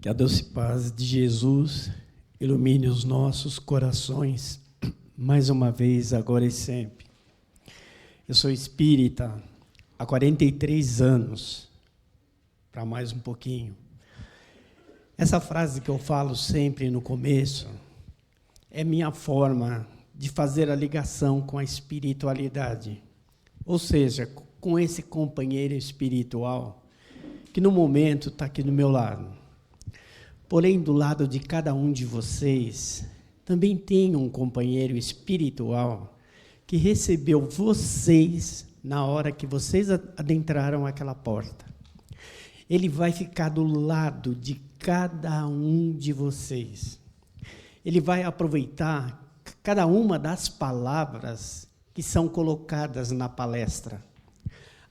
Que a doce paz de Jesus ilumine os nossos corações, mais uma vez, agora e sempre. Eu sou espírita há 43 anos, para mais um pouquinho. Essa frase que eu falo sempre no começo é minha forma de fazer a ligação com a espiritualidade, ou seja, com esse companheiro espiritual que no momento está aqui do meu lado. Porém, do lado de cada um de vocês, também tem um companheiro espiritual que recebeu vocês na hora que vocês adentraram aquela porta. Ele vai ficar do lado de cada um de vocês. Ele vai aproveitar cada uma das palavras que são colocadas na palestra.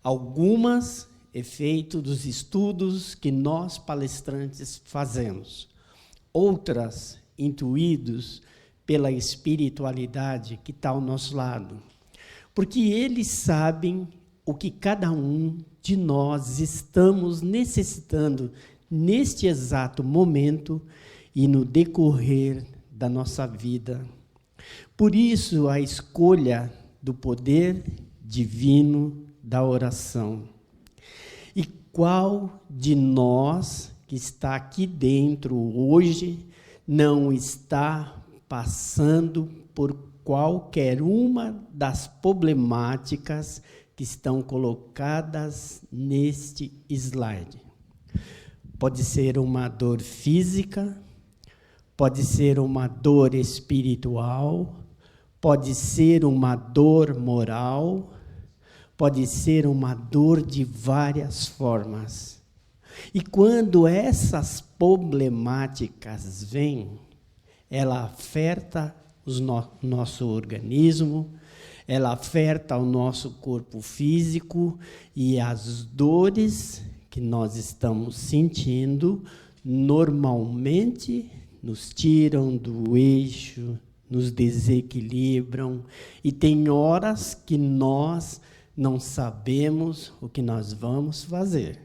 Algumas efeito dos estudos que nós palestrantes fazemos. Outras, intuídos pela espiritualidade que está ao nosso lado. Porque eles sabem o que cada um de nós estamos necessitando neste exato momento e no decorrer da nossa vida. Por isso, a escolha do poder divino da oração. E qual de nós que está aqui dentro hoje não está passando por qualquer uma das problemáticas que estão colocadas neste slide? Pode ser uma dor física, pode ser uma dor espiritual, pode ser uma dor moral, pode ser uma dor de várias formas. E quando essas problemáticas vêm, ela afeta o nosso organismo, ela afeta o nosso corpo físico, e as dores que nós estamos sentindo, normalmente, nos tiram do eixo, nos desequilibram, e tem horas que nós não sabemos o que nós vamos fazer.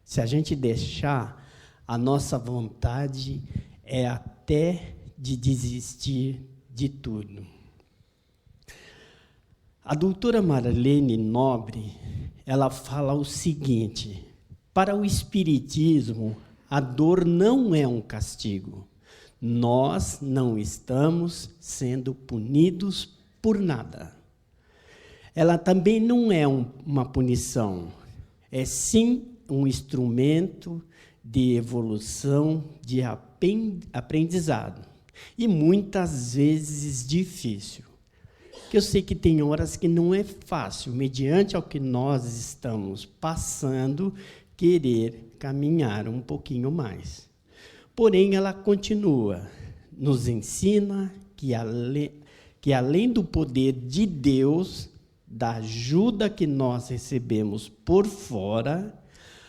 Se a gente deixar, a nossa vontade é até de desistir de tudo. A doutora Marlene Nobre, ela fala o seguinte: para o Espiritismo, a dor não é um castigo. Nós não estamos sendo punidos por nada. Ela também não é uma punição, é sim um instrumento de evolução, de aprendizado, e muitas vezes difícil. Que eu sei que tem horas que não é fácil, mediante ao que nós estamos passando, querer caminhar um pouquinho mais. Porém, ela continua, nos ensina que além do poder de Deus, da ajuda que nós recebemos por fora,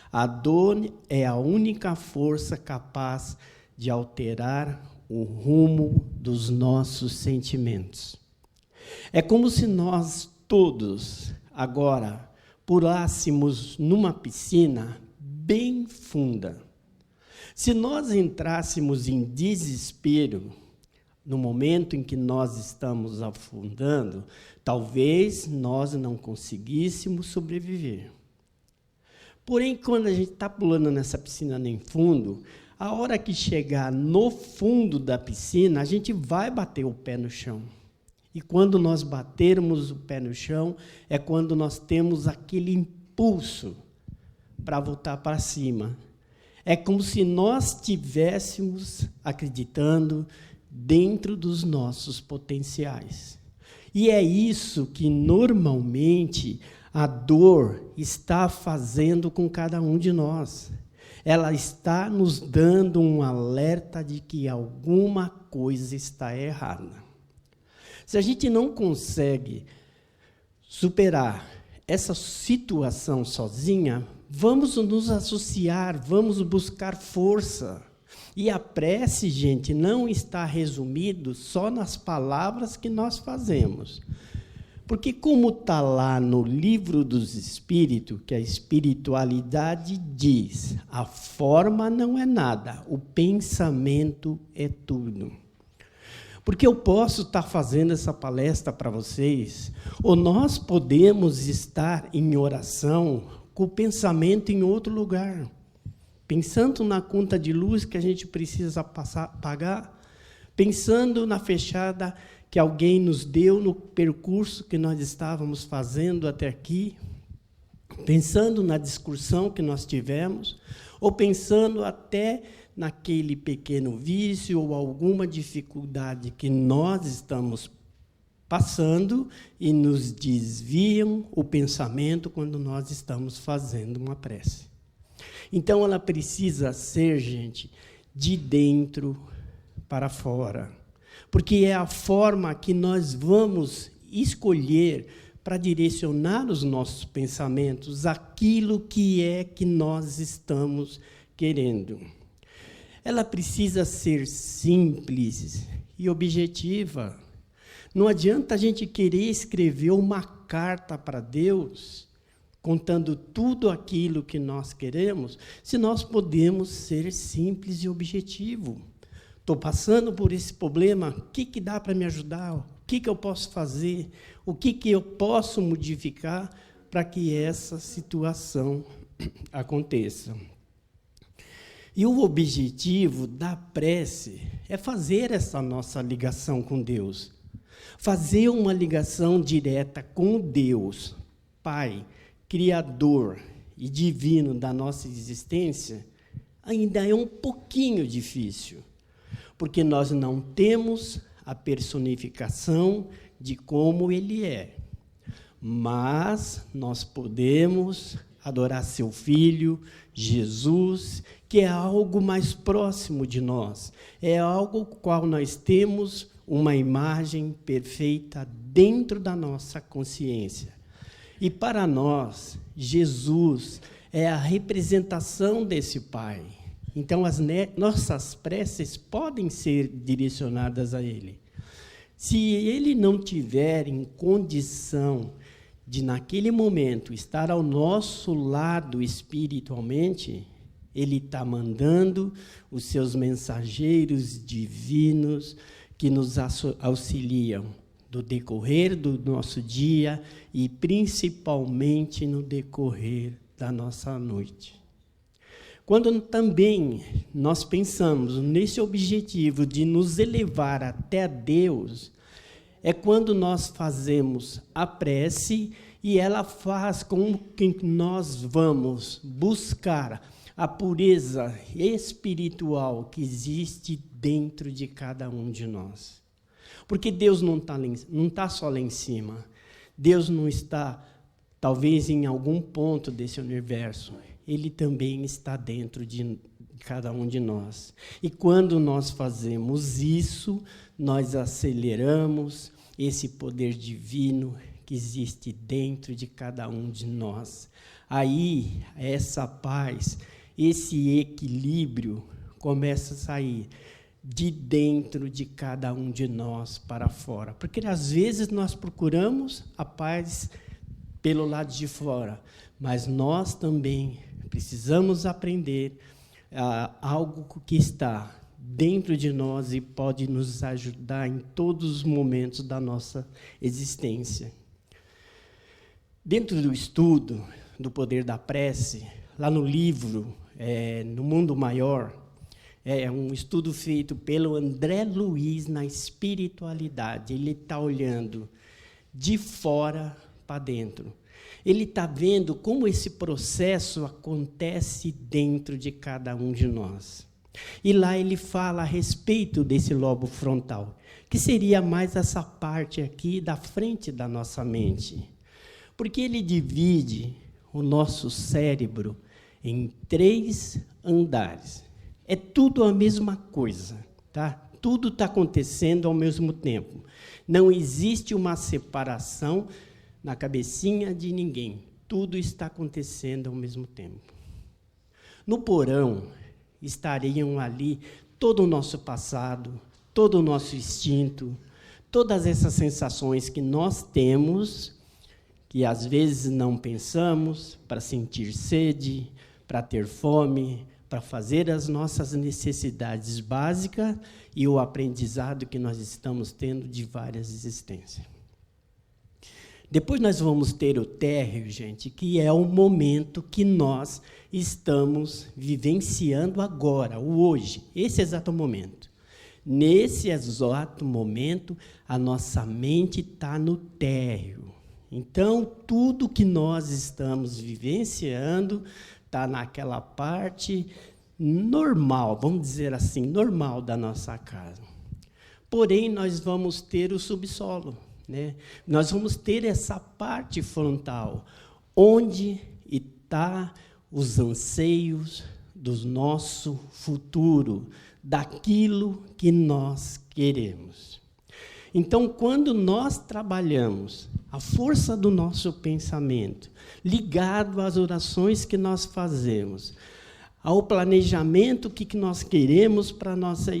a dor é a única força capaz de alterar o rumo dos nossos sentimentos. É como se nós todos, agora, pulássemos numa piscina bem funda. Se nós entrássemos em desespero, no momento em que nós estamos afundando, talvez nós não conseguíssemos sobreviver. Porém, quando a gente está pulando nessa piscina nem fundo, a hora que chegar no fundo da piscina, a gente vai bater o pé no chão. E quando nós batermos o pé no chão, é quando nós temos aquele impulso para voltar para cima. É como se nós estivéssemos acreditando dentro dos nossos potenciais. E é isso que, normalmente, a dor está fazendo com cada um de nós. Ela está nos dando um alerta de que alguma coisa está errada. Se a gente não consegue superar essa situação sozinha, vamos nos associar, vamos buscar força. E a prece, gente, não está resumido só nas palavras que nós fazemos, Porque como está lá no livro dos Espíritos, que a espiritualidade diz, a forma não é nada, o pensamento é tudo. Porque eu posso estar fazendo essa palestra para vocês, ou nós podemos estar em oração com o pensamento em outro lugar, pensando na conta de luz que a gente precisa pagar, pensando na fechada que alguém nos deu no percurso que nós estávamos fazendo até aqui, pensando na discussão que nós tivemos, ou pensando até naquele pequeno vício ou alguma dificuldade que nós estamos passando e nos desviam o pensamento quando nós estamos fazendo uma prece. Então, ela precisa ser, gente, de dentro para fora, porque é a forma que nós vamos escolher para direcionar os nossos pensamentos, aquilo que é que nós estamos querendo. Ela precisa ser simples e objetiva. Não adianta a gente querer escrever uma carta para Deus, contando tudo aquilo que nós queremos, se nós podemos ser simples e objetivo. Estou passando por esse problema, o que dá para me ajudar? O que eu posso fazer? O que eu posso modificar para que essa situação aconteça? E o objetivo da prece é fazer essa nossa ligação com Deus. Fazer uma ligação direta com Deus, Pai, Criador e Divino da nossa existência, ainda é um pouquinho difícil, porque nós não temos a personificação de como Ele é. Mas nós podemos adorar seu Filho, Jesus, que é algo mais próximo de nós, é algo qual nós temos uma imagem perfeita dentro da nossa consciência. E para nós, Jesus é a representação desse Pai. Então, as nossas preces podem ser direcionadas a Ele. Se Ele não tiver em condição de, naquele momento, estar ao nosso lado espiritualmente, Ele está mandando os seus mensageiros divinos que nos auxiliam no decorrer do nosso dia e, principalmente, no decorrer da nossa noite. Quando também nós pensamos nesse objetivo de nos elevar até Deus, é quando nós fazemos a prece e ela faz com que nós vamos buscar a pureza espiritual que existe dentro de cada um de nós. Porque Deus não está só lá em cima. Deus não está, talvez, em algum ponto desse universo. Ele também está dentro de cada um de nós. E quando nós fazemos isso, nós aceleramos esse poder divino que existe dentro de cada um de nós. Aí, essa paz, esse equilíbrio começa a sair de dentro de cada um de nós para fora. Porque, às vezes, nós procuramos a paz pelo lado de fora, mas nós também precisamos aprender algo que está dentro de nós e pode nos ajudar em todos os momentos da nossa existência. Dentro do estudo do poder da prece, lá no livro, No Mundo Maior, é um estudo feito pelo André Luiz na espiritualidade. Ele está olhando de fora para dentro. Ele está vendo como esse processo acontece dentro de cada um de nós. E lá ele fala a respeito desse lobo frontal, que seria mais essa parte aqui da frente da nossa mente. Porque ele divide o nosso cérebro em 3 andares. É tudo a mesma coisa, tá? Tudo está acontecendo ao mesmo tempo. Não existe uma separação na cabecinha de ninguém. Tudo está acontecendo ao mesmo tempo. No porão estariam ali todo o nosso passado, todo o nosso instinto, todas essas sensações que nós temos, que às vezes não pensamos, para sentir sede, para ter fome, para fazer as nossas necessidades básicas e o aprendizado que nós estamos tendo de várias existências. Depois nós vamos ter o térreo, gente, que é o momento que nós estamos vivenciando agora, o hoje, esse exato momento. Nesse exato momento, a nossa mente está no térreo. Então, tudo que nós estamos vivenciando está naquela parte normal, vamos dizer assim, normal da nossa casa. Porém, nós vamos ter o subsolo, né? Nós vamos ter essa parte frontal, onde está os anseios do nosso futuro, daquilo que nós queremos. Então, quando nós trabalhamos a força do nosso pensamento, ligado às orações que nós fazemos, ao planejamento que nós queremos para a nossa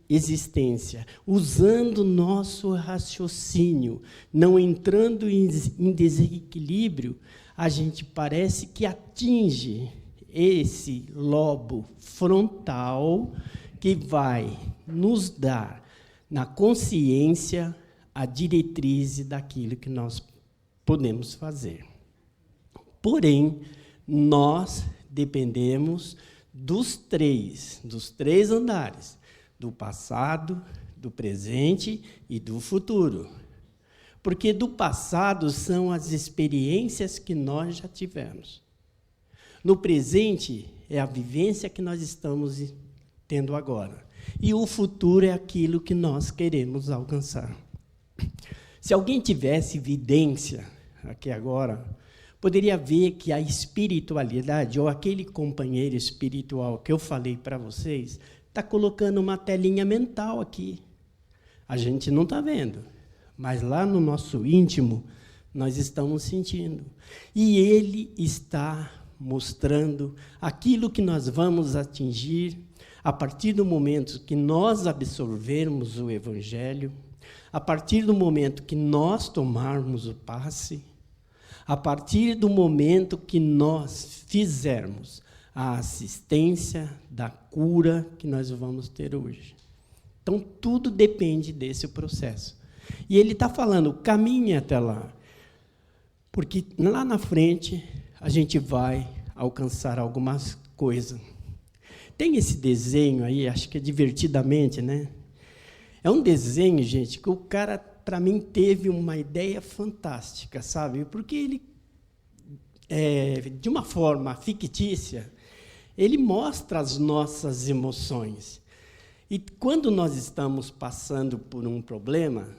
existência, usando nosso raciocínio, não entrando em desequilíbrio, a gente parece que atinge esse lobo frontal que vai nos dar, na consciência, a diretriz daquilo que nós podemos fazer. Porém, nós dependemos dos três andares, do passado, do presente e do futuro. Porque do passado são as experiências que nós já tivemos. No presente é a vivência que nós estamos tendo agora. E o futuro é aquilo que nós queremos alcançar. Se alguém tivesse evidência aqui agora, poderia ver que a espiritualidade, ou aquele companheiro espiritual que eu falei para vocês, está colocando uma telinha mental aqui. A gente não está vendo, mas lá no nosso íntimo, nós estamos sentindo. E ele está mostrando aquilo que nós vamos atingir a partir do momento que nós absorvermos o Evangelho, a partir do momento que nós tomarmos o passe, a partir do momento que nós fizermos a assistência da cura que nós vamos ter hoje. Então, tudo depende desse processo. E ele está falando, caminhe até lá, porque lá na frente a gente vai alcançar algumas coisas. Tem esse desenho aí, acho que é Divertidamente, né? É um desenho, gente, que o cara, para mim, teve uma ideia fantástica, sabe? Porque ele, de uma forma fictícia, ele mostra as nossas emoções. E quando nós estamos passando por um problema,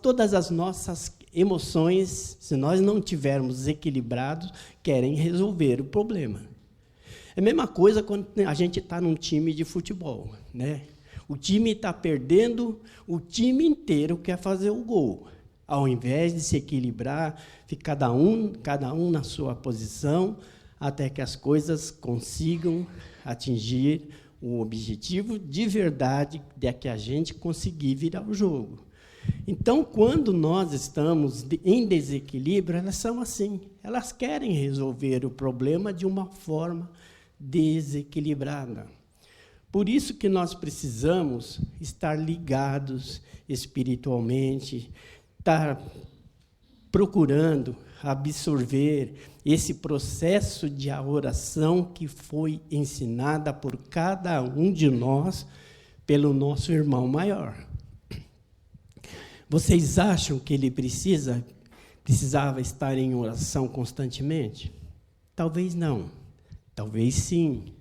todas as nossas emoções, se nós não tivermos equilibrados, querem resolver o problema. É a mesma coisa quando a gente está num time de futebol, né? O time está perdendo, o time inteiro quer fazer o gol. Ao invés de se equilibrar, fica cada um na sua posição, até que as coisas consigam atingir o objetivo de verdade de que a gente conseguir virar o jogo. Então, quando nós estamos em desequilíbrio, elas são assim. Elas querem resolver o problema de uma forma desequilibrada. Por isso que nós precisamos estar ligados espiritualmente, estar procurando absorver esse processo de oração que foi ensinada por cada um de nós, pelo nosso irmão maior. Vocês acham que ele precisava estar em oração constantemente? Talvez não, talvez sim.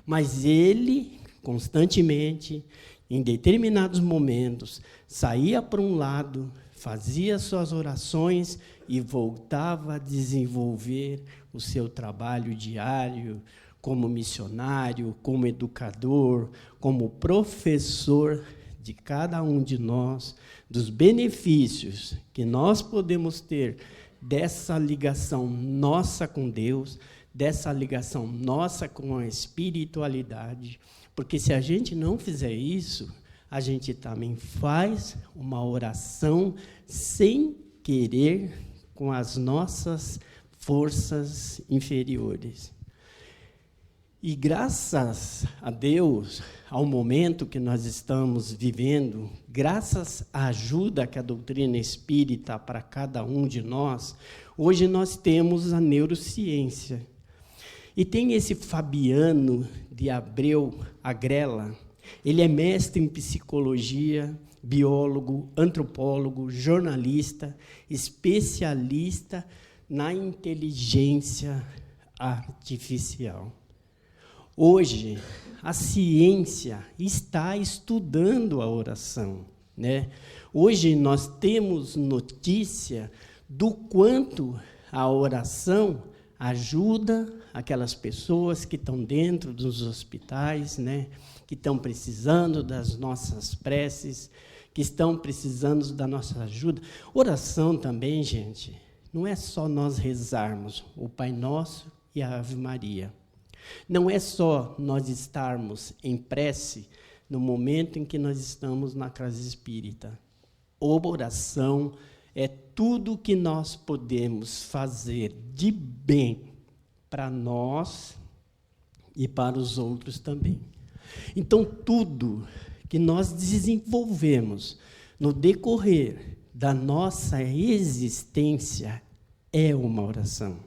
Mas ele, constantemente, em determinados momentos, saía para um lado, fazia suas orações e voltava a desenvolver o seu trabalho diário como missionário, como educador, como professor de cada um de nós, dos benefícios que nós podemos ter dessa ligação nossa com Deus, dessa ligação nossa com a espiritualidade, porque se a gente não fizer isso, a gente também faz uma oração sem querer, com as nossas forças inferiores. E graças a Deus, ao momento que nós estamos vivendo, graças à ajuda que a doutrina espírita para cada um de nós, hoje nós temos a neurociência. E tem esse Fabiano de Abreu Agrela, ele é mestre em psicologia, biólogo, antropólogo, jornalista, especialista na inteligência artificial. Hoje, a ciência está estudando a oração, né? Hoje nós temos notícia do quanto a oração ajuda aquelas pessoas que estão dentro dos hospitais, né? Que estão precisando das nossas preces, que estão precisando da nossa ajuda. Oração também, gente, não é só nós rezarmos o Pai Nosso e a Ave Maria. Não é só nós estarmos em prece no momento em que nós estamos na casa espírita. A oração é tudo que nós podemos fazer de bem para nós e para os outros também. Então, tudo que nós desenvolvemos no decorrer da nossa existência é uma oração.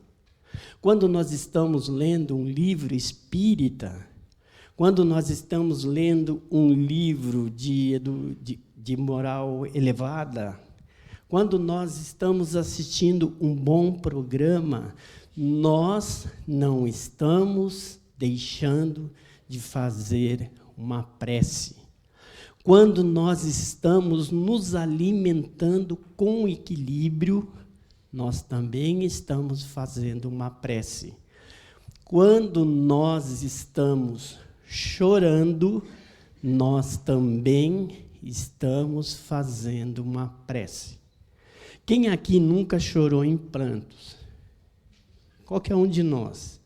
Quando nós estamos lendo um livro espírita, quando nós estamos lendo um livro de moral elevada, quando nós estamos assistindo um bom programa, nós não estamos deixando de fazer uma prece. Quando nós estamos nos alimentando com equilíbrio, nós também estamos fazendo uma prece. Quando nós estamos chorando, nós também estamos fazendo uma prece. Quem aqui nunca chorou em prantos? Qualquer um de nós.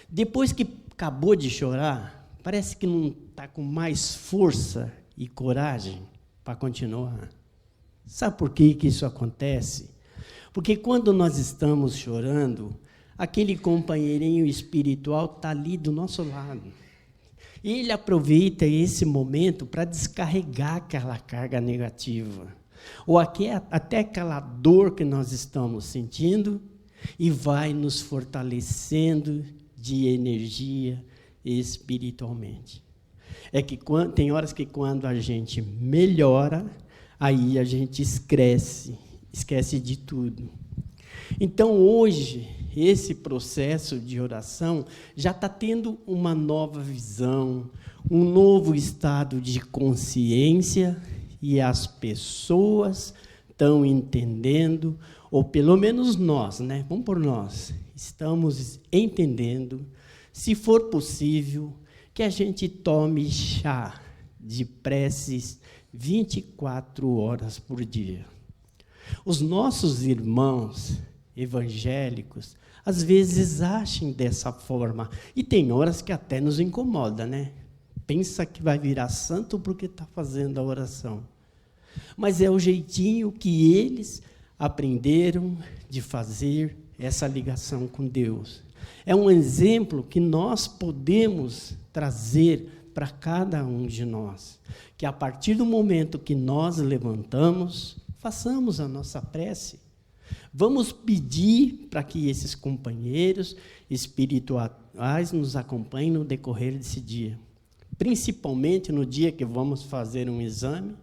Depois que acabou de chorar, parece que não está com mais força e coragem para continuar. Sabe por que isso acontece? Porque quando nós estamos chorando, aquele companheirinho espiritual está ali do nosso lado. E ele aproveita esse momento para descarregar aquela carga negativa, ou até aquela dor que nós estamos sentindo, e vai nos fortalecendo de energia espiritualmente. É que tem horas que quando a gente melhora, aí a gente esquece de tudo. Então, hoje, esse processo de oração já está tendo uma nova visão, um novo estado de consciência, e as pessoas estão entendendo, ou pelo menos nós, né? Vamos por nós, estamos entendendo, se for possível, que a gente tome chá de preces 24 horas por dia. Os nossos irmãos evangélicos, às vezes, agem dessa forma. E tem horas que até nos incomoda, né? Pensa que vai virar santo porque está fazendo a oração. Mas é o jeitinho que eles aprenderam de fazer essa ligação com Deus. É um exemplo que nós podemos trazer para cada um de nós. Que a partir do momento que nós levantamos, façamos a nossa prece. Vamos pedir para que esses companheiros espirituais nos acompanhem no decorrer desse dia. Principalmente no dia que vamos fazer um exame,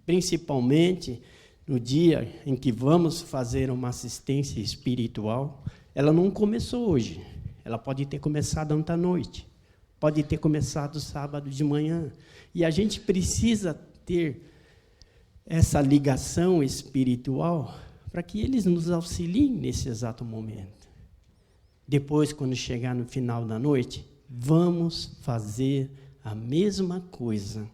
principalmente no dia em que vamos fazer uma assistência espiritual. Ela não começou hoje, ela pode ter começado ontem à noite, pode ter começado sábado de manhã. E a gente precisa ter essa ligação espiritual para que eles nos auxiliem nesse exato momento. Depois, quando chegar no final da noite, vamos fazer a mesma coisa,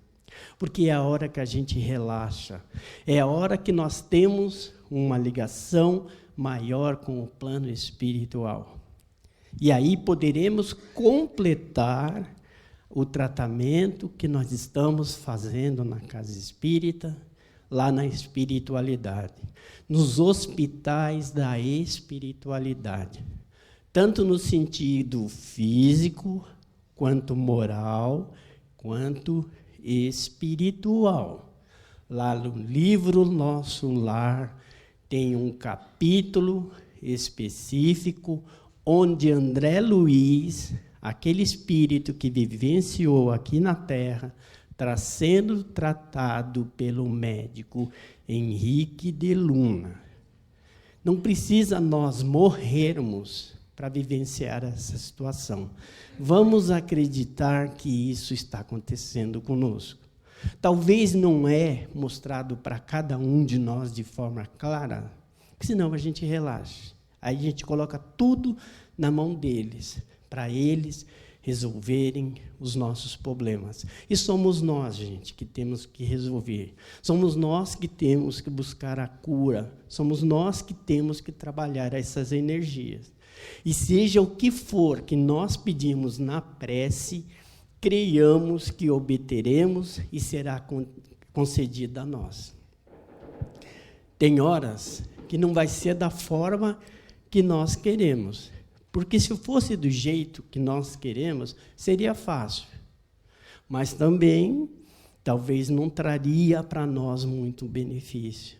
porque é a hora que a gente relaxa, é a hora que nós temos uma ligação maior com o plano espiritual. E aí poderemos completar o tratamento que nós estamos fazendo na casa espírita, lá na espiritualidade, nos hospitais da espiritualidade, tanto no sentido físico, quanto moral, quanto espiritual. Lá no livro Nosso Lar tem um capítulo específico onde André Luiz, aquele espírito que vivenciou aqui na Terra, está sendo tratado pelo médico Henrique de Luna. Não precisa nós morrermos para vivenciar essa situação. Vamos acreditar que isso está acontecendo conosco. Talvez não é mostrado para cada um de nós de forma clara, senão a gente relaxa. Aí a gente coloca tudo na mão deles, para eles resolverem os nossos problemas. E somos nós, gente, que temos que resolver. Somos nós que temos que buscar a cura. Somos nós que temos que trabalhar essas energias. E seja o que for que nós pedimos na prece, creiamos que obteremos e será concedido a nós. Tem horas que não vai ser da forma que nós queremos, porque se fosse do jeito que nós queremos, seria fácil. Mas também, talvez não traria para nós muito benefício.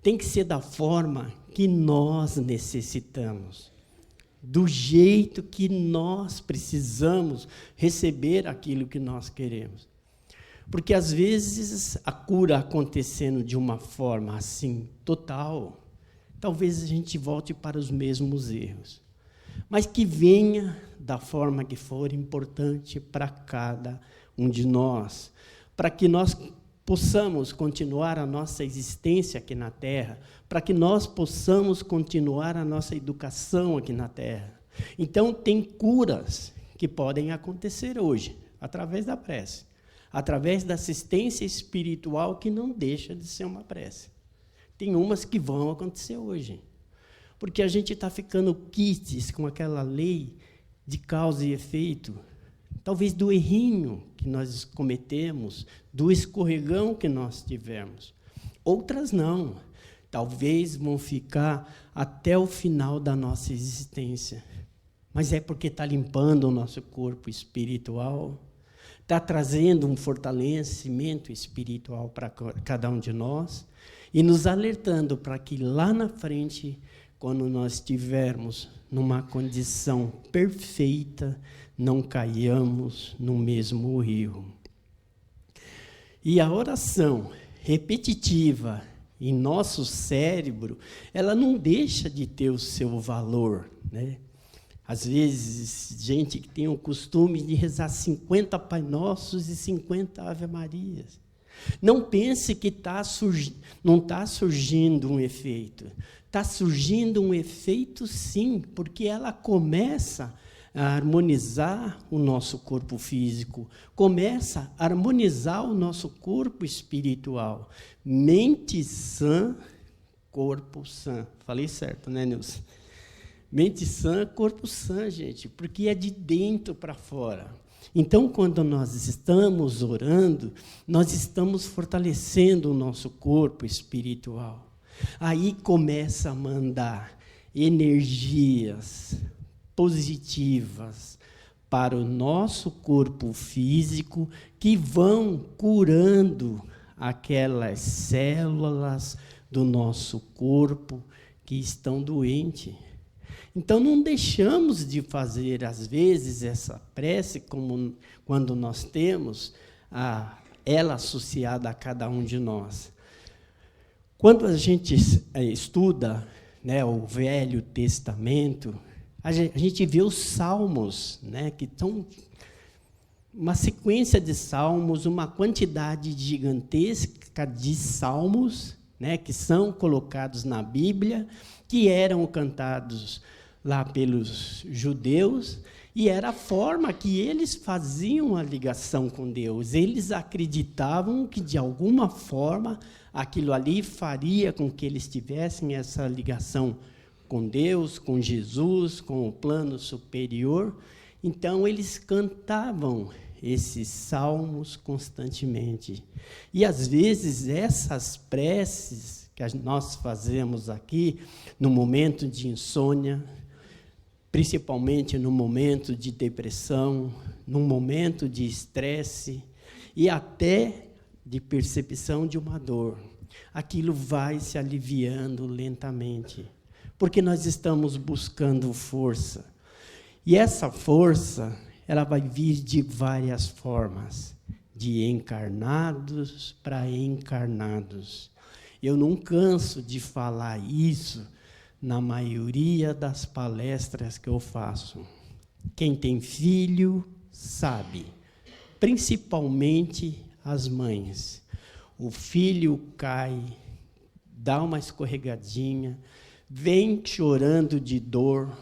Tem que ser da forma que nós necessitamos, do jeito que nós precisamos receber aquilo que nós queremos. Porque, às vezes, a cura acontecendo de uma forma assim, total, talvez a gente volte para os mesmos erros. Mas que venha da forma que for importante para cada um de nós, para que nós possamos continuar a nossa existência aqui na Terra, para que nós possamos continuar a nossa educação aqui na Terra. Então, tem curas que podem acontecer hoje, através da prece, através da assistência espiritual, que não deixa de ser uma prece. Tem umas que vão acontecer hoje, porque a gente está ficando quites com aquela lei de causa e efeito, talvez do errinho que nós cometemos, do escorregão que nós tivemos. Outras não, talvez vão ficar até o final da nossa existência, mas é porque está limpando o nosso corpo espiritual, está trazendo um fortalecimento espiritual para cada um de nós e nos alertando para que lá na frente, quando nós estivermos numa condição perfeita, não caiamos no mesmo rio. E a oração repetitiva em nosso cérebro, ela não deixa de ter o seu valor, né? Às vezes, gente que tem o costume de rezar 50 Pai Nossos e 50 Ave Marias. Não pense que não está surgindo um efeito. Está surgindo um efeito, sim, porque ela começa a harmonizar o nosso corpo físico, começa a harmonizar o nosso corpo espiritual. Mente sã, corpo sã. Falei certo, né, Nilson? Mente sã, corpo sã, gente, porque é de dentro para fora. Então, quando nós estamos orando, nós estamos fortalecendo o nosso corpo espiritual. Aí começa a mandar energias positivas para o nosso corpo físico, que vão curando aquelas células do nosso corpo que estão doentes. Então, não deixamos de fazer, às vezes, essa prece, como quando nós temos ela associada a cada um de nós. Quando a gente estuda, né, o Velho Testamento, a gente vê os salmos, né, que são uma sequência de salmos, uma quantidade gigantesca de salmos, né, que são colocados na Bíblia, que eram cantados lá pelos judeus, e era a forma que eles faziam a ligação com Deus. Eles acreditavam que, de alguma forma, aquilo ali faria com que eles tivessem essa ligação com Deus, com Jesus, com o plano superior. Então, eles cantavam esses salmos constantemente. E, às vezes, essas preces que nós fazemos aqui, no momento de insônia, principalmente no momento de depressão, no momento de estresse e até de percepção de uma dor, aquilo vai se aliviando lentamente, porque nós estamos buscando força. E essa força, ela vai vir de várias formas, de encarnados para encarnados. Eu não canso de falar isso na maioria das palestras que eu faço. Quem tem filho sabe, principalmente as mães. O filho cai, dá uma escorregadinha, vem chorando de dor,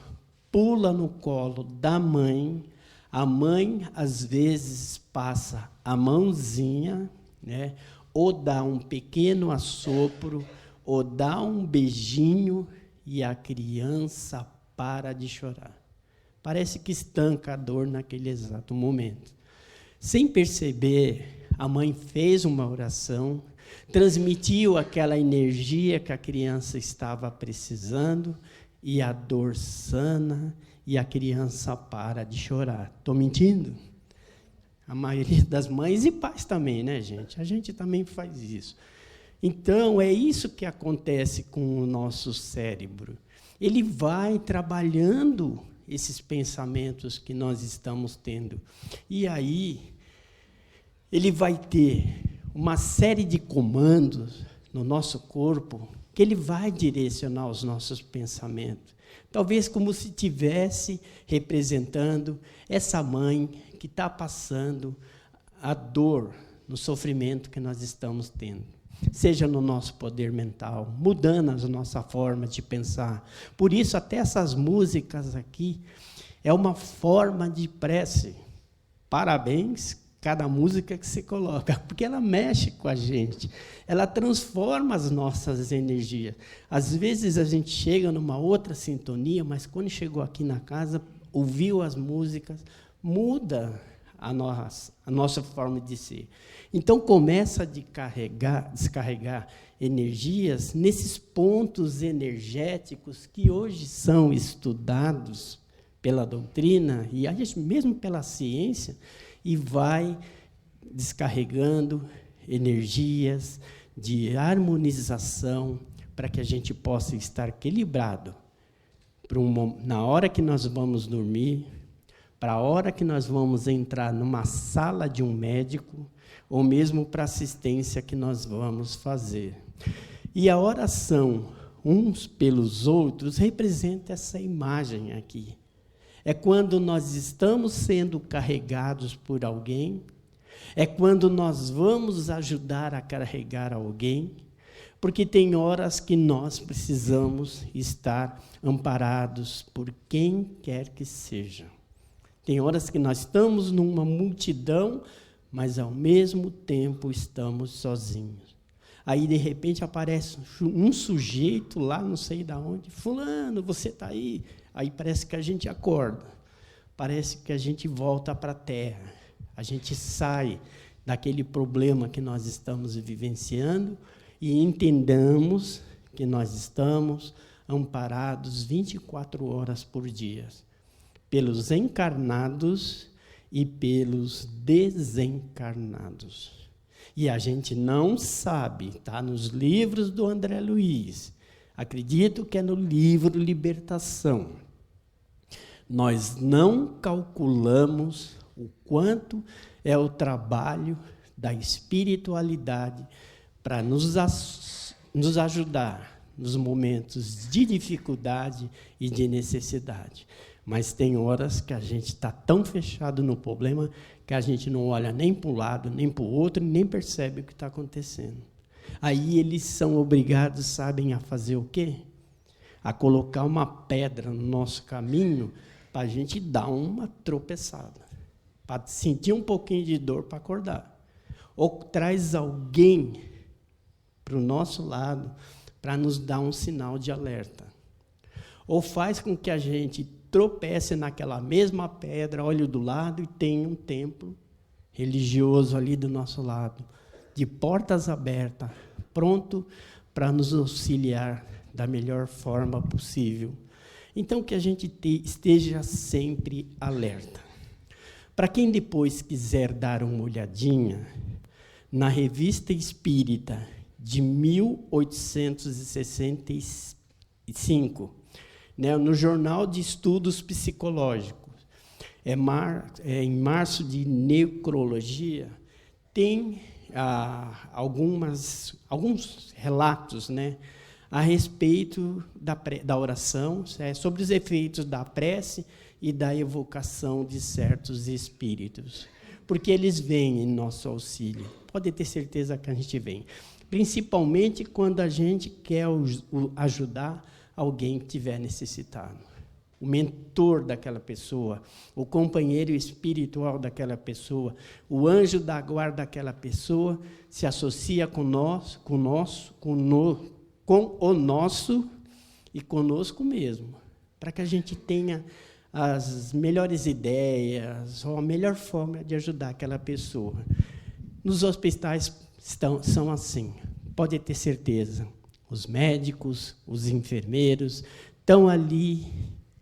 pula no colo da mãe. A mãe, às vezes, passa a mãozinha, né? Ou dá um pequeno assopro, ou dá um beijinho, e a criança para de chorar. Parece que estanca a dor naquele exato momento. Sem perceber, a mãe fez uma oração, transmitiu aquela energia que a criança estava precisando, e a dor sana, e a criança para de chorar. Estou mentindo? A maioria das mães e pais também, né, gente? A gente também faz isso. Então, é isso que acontece com o nosso cérebro. Ele vai trabalhando esses pensamentos que nós estamos tendo. E aí, ele vai ter uma série de comandos no nosso corpo que ele vai direcionar os nossos pensamentos. Talvez como se estivesse representando essa mãe que está passando a dor no sofrimento que nós estamos tendo. Seja no nosso poder mental, mudando a nossa forma de pensar. Por isso, até essas músicas aqui é uma forma de prece. Parabéns, cada música que você coloca, porque ela mexe com a gente, ela transforma as nossas energias. Às vezes a gente chega numa outra sintonia, mas quando chegou aqui na casa, ouviu as músicas, muda a nossa forma de ser. Então, começa a descarregar energias nesses pontos energéticos que hoje são estudados pela doutrina e mesmo pela ciência, e vai descarregando energias de harmonização para que a gente possa estar equilibrado na hora que nós vamos dormir, para a hora que nós vamos entrar numa sala de um médico, ou mesmo para a assistência que nós vamos fazer. E a oração uns pelos outros representa essa imagem aqui. É quando nós estamos sendo carregados por alguém, é quando nós vamos ajudar a carregar alguém, porque tem horas que nós precisamos estar amparados por quem quer que seja. Tem horas que nós estamos numa multidão, mas ao mesmo tempo estamos sozinhos. Aí, de repente, aparece um sujeito lá, não sei de onde, fulano, você está aí? Aí parece que a gente acorda, parece que a gente volta para a terra, a gente sai daquele problema que nós estamos vivenciando e entendamos que nós estamos amparados 24 horas por dia, pelos encarnados e pelos desencarnados. E a gente não sabe, está nos livros do André Luiz, acredito que é no livro Libertação. Nós não calculamos o quanto é o trabalho da espiritualidade para nos ajudar nos momentos de dificuldade e de necessidade. Mas tem horas que a gente está tão fechado no problema que a gente não olha nem para um lado, nem para o outro, nem percebe o que está acontecendo. Aí eles são obrigados, sabem, a fazer o quê? A colocar uma pedra no nosso caminho para a gente dar uma tropeçada, para sentir um pouquinho de dor para acordar. Ou traz alguém para o nosso lado para nos dar um sinal de alerta. Ou faz com que a gente tropece naquela mesma pedra, olhe do lado e tenha um tempo religioso ali do nosso lado, de portas abertas, pronto para nos auxiliar da melhor forma possível. Então, que a gente esteja sempre alerta. Para quem depois quiser dar uma olhadinha, na Revista Espírita de 1865, né, no Jornal de Estudos Psicológicos, em março de Necrologia, tem alguns relatos, né, a respeito da oração, sobre os efeitos da prece e da evocação de certos espíritos. Porque eles vêm em nosso auxílio. Pode ter certeza que a gente vem. Principalmente quando a gente quer ajudar alguém que estiver necessitado. O mentor daquela pessoa, o companheiro espiritual daquela pessoa, o anjo da guarda daquela pessoa se associa com o nosso e conosco mesmo, para que a gente tenha as melhores ideias ou a melhor forma de ajudar aquela pessoa. Nos hospitais são assim, pode ter certeza. Os médicos, os enfermeiros estão ali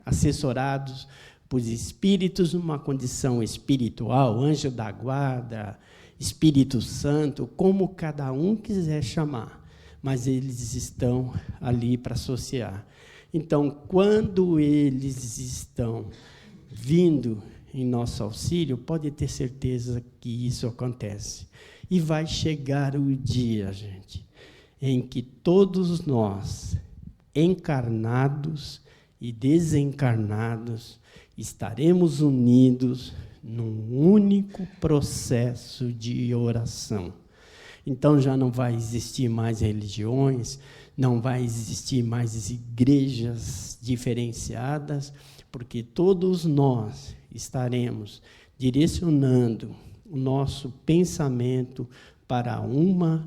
assessorados por espíritos numa condição espiritual, anjo da guarda, Espírito Santo, como cada um quiser chamar, mas eles estão ali para associar. Então, quando eles estão vindo em nosso auxílio, pode ter certeza que isso acontece. E vai chegar o dia, gente, em que todos nós, encarnados e desencarnados, estaremos unidos num único processo de oração. Então, já não vai existir mais religiões, não vai existir mais igrejas diferenciadas, porque todos nós estaremos direcionando o nosso pensamento para uma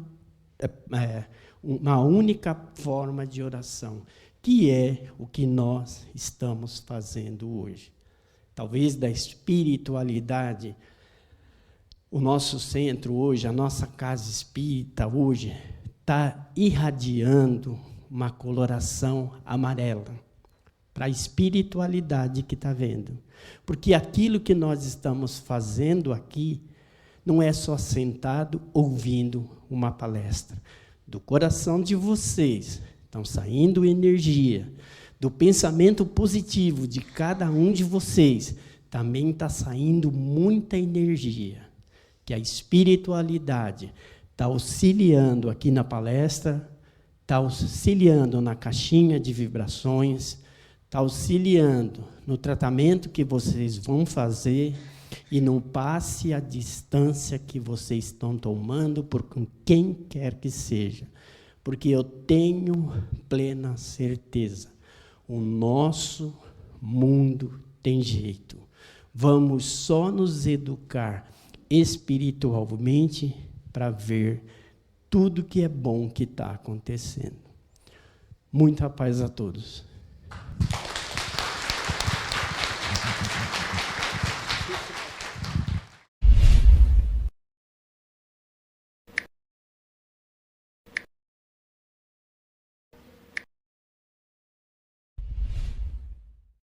única forma de oração, que é o que nós estamos fazendo hoje. Talvez da espiritualidade, o nosso centro hoje, a nossa casa espírita hoje, está irradiando uma coloração amarela para a espiritualidade que está vendo. Porque aquilo que nós estamos fazendo aqui não é só sentado ouvindo uma palestra. Do coração de vocês estão saindo energia, do pensamento positivo de cada um de vocês, também está saindo muita energia, que a espiritualidade está auxiliando aqui na palestra, está auxiliando na caixinha de vibrações, está auxiliando no tratamento que vocês vão fazer e no passe à distância que vocês estão tomando por quem quer que seja. Porque eu tenho plena certeza, o nosso mundo tem jeito. Vamos só nos educar espiritualmente para ver tudo que é bom que está acontecendo. Muita paz a todos.